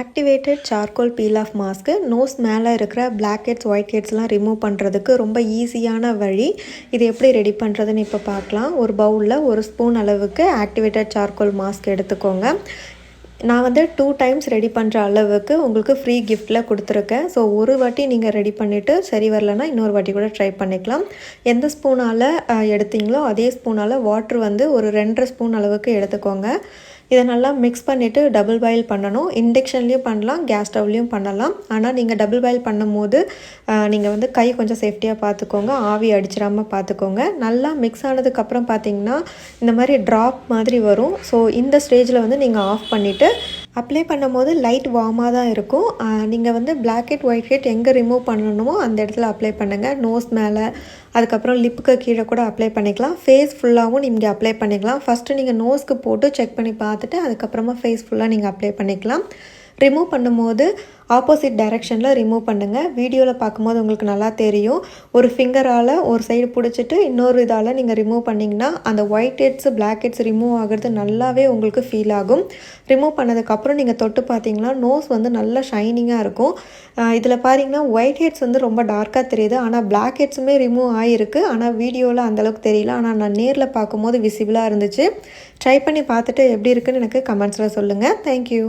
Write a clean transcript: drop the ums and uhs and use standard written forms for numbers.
Activated charcoal peel off mask nose மேலே இருக்கிற black heads white ஹெட்ஸ்லாம் ரிமூவ் பண்ணுறதுக்கு ரொம்ப ஈஸியான வழி. இது எப்படி ரெடி பண்ணுறதுன்னு இப்போ பார்க்கலாம். ஒரு பவுலில் 1 ஸ்பூன் அளவுக்கு ஆக்டிவேட்டட் சார்கோல் மாஸ்க் எடுத்துக்கோங்க. நான் 2 டைம்ஸ் ரெடி பண்ணுற அளவுக்கு உங்களுக்கு ஃப்ரீ கிஃப்ட்டில் கொடுத்துருக்கேன். ஸோ ஒரு வாட்டி நீங்கள் ரெடி பண்ணிவிட்டு சரி வரலன்னா இன்னொரு வாட்டி கூட ட்ரை பண்ணிக்கலாம். எந்த ஸ்பூனால் எடுத்தீங்களோ அதே ஸ்பூனால் வாட்ரு ஒரு 2.5 ஸ்பூன் அளவுக்கு எடுத்துக்கோங்க. இதை நல்லா மிக்ஸ் பண்ணிவிட்டு டபுள் பாயில் பண்ணணும். இண்டக்ஷன்லேயும் பண்ணலாம், கேஸ் ஸ்டவ்லேயும் பண்ணலாம். ஆனால் நீங்கள் டபுள் பாயில் பண்ணும் போது நீங்கள் கை கொஞ்சம் சேஃப்டியாக பார்த்துக்கோங்க, ஆவி அடிச்சிடாமல் பார்த்துக்கோங்க. நல்லா மிக்ஸ் ஆனதுக்கப்புறம் பார்த்தீங்கன்னா இந்த மாதிரி ட்ராப் மாதிரி வரும். ஸோ இந்த ஸ்டேஜில் நீங்கள் ஆஃப் பண்ணிவிட்டு அப்ளை பண்ணும்போது லைட் வார்மாக தான் இருக்கும். நீங்கள் பிளாக் ஹெட் ஒயிட் ஹெட் எங்கே ரிமூவ் பண்ணணுமோ அந்த இடத்துல அப்ளை பண்ணுங்கள். நோஸ் மேலே, அதுக்கப்புறம் லிப்புக்கு கீழே கூட அப்ளை பண்ணிக்கலாம். ஃபேஸ் ஃபுல்லாகவும் நீங்கள் அப்ளை பண்ணிக்கலாம். ஃபஸ்ட்டு நீங்கள் நோஸ்க்கு போட்டு செக் பண்ணி பார்த்துட்டு அதுக்கப்புறமா ஃபேஸ் ஃபுல்லாக நீங்கள் அப்ளை பண்ணிக்கலாம். ரிமூவ் பண்ணும்போது ஆப்போசிட் டைரெக்ஷனில் ரிமூவ் பண்ணுங்கள். வீடியோவில் பார்க்கும்போது உங்களுக்கு நல்லா தெரியும். ஒரு ஃபிங்கரால் ஒரு சைடு பிடிச்சிட்டு இன்னொரு இதால் நீங்கள் ரிமூவ் பண்ணிங்கன்னா அந்த white heads black heads remove ஆகிறது நல்லாவே உங்களுக்கு ஃபீல் ஆகும். ரிமூவ் பண்ணதுக்கப்புறம் நீங்கள் தொட்டு பார்த்தீங்கன்னா நோஸ் நல்லா ஷைனிங்காக இருக்கும். இதில் பாருங்கன்னா ஒயிட் ஹெட்ஸ் ரொம்ப டார்க்காக தெரியுது, ஆனால் பிளாக் ஹெட்ஸுமே ரிமூவ் ஆகிருக்கு. ஆனால் வீடியோவில் அந்தளவுக்கு தெரியல, ஆனால் நான் நேரில் பார்க்கும்போது விசிபிளாக இருந்துச்சு. ட்ரை பண்ணி பார்த்துட்டு எப்படி இருக்குன்னு எனக்கு கமெண்ட்ஸில் சொல்லுங்கள். தேங்க்யூ.